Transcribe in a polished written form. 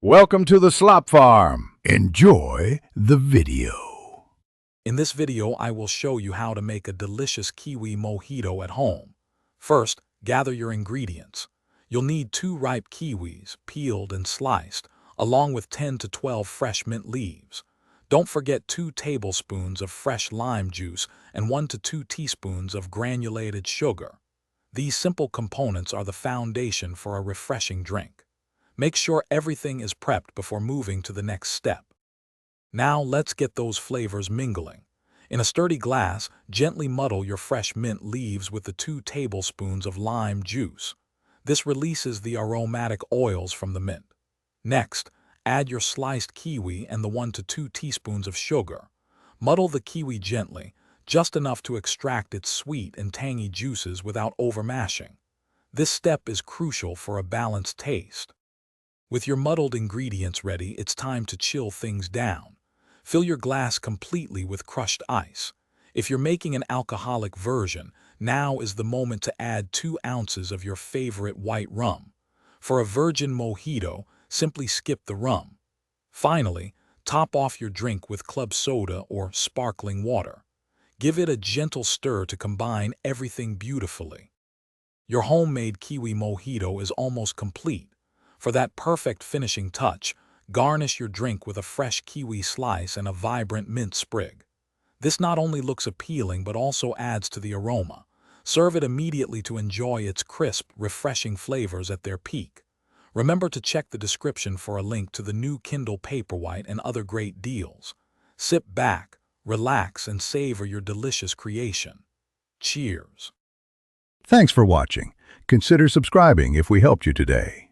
Welcome to the Slop Farm. Enjoy the video. In this video, I will show you how to make a delicious kiwi mojito at home. First, gather your ingredients. You'll need 2 ripe kiwis, peeled and sliced, along with 10 to 12 fresh mint leaves. Don't forget 2 tablespoons of fresh lime juice and 1 to 2 teaspoons of granulated sugar. These simple components are the foundation for a refreshing drink. Make sure everything is prepped before moving to the next step. Now let's get those flavors mingling. In a sturdy glass, gently muddle your fresh mint leaves with the 2 tablespoons of lime juice. This releases the aromatic oils from the mint. Next, add your sliced kiwi and the 1 to 2 teaspoons of sugar. Muddle the kiwi gently, just enough to extract its sweet and tangy juices without overmashing. This step is crucial for a balanced taste. With your muddled ingredients ready, it's time to chill things down. Fill your glass completely with crushed ice. If you're making an alcoholic version, now is the moment to add 2 ounces of your favorite white rum. For a virgin mojito, simply skip the rum. Finally, top off your drink with club soda or sparkling water. Give it a gentle stir to combine everything beautifully. Your homemade kiwi mojito is almost complete. For that perfect finishing touch, garnish your drink with a fresh kiwi slice and a vibrant mint sprig. This not only looks appealing but also adds to the aroma. Serve it immediately to enjoy its crisp, refreshing flavors at their peak. Remember to check the description for a link to the new Kindle Paperwhite and other great deals. Sit back, relax, and savor your delicious creation. Cheers! Thanks for watching. Consider subscribing if we helped you today.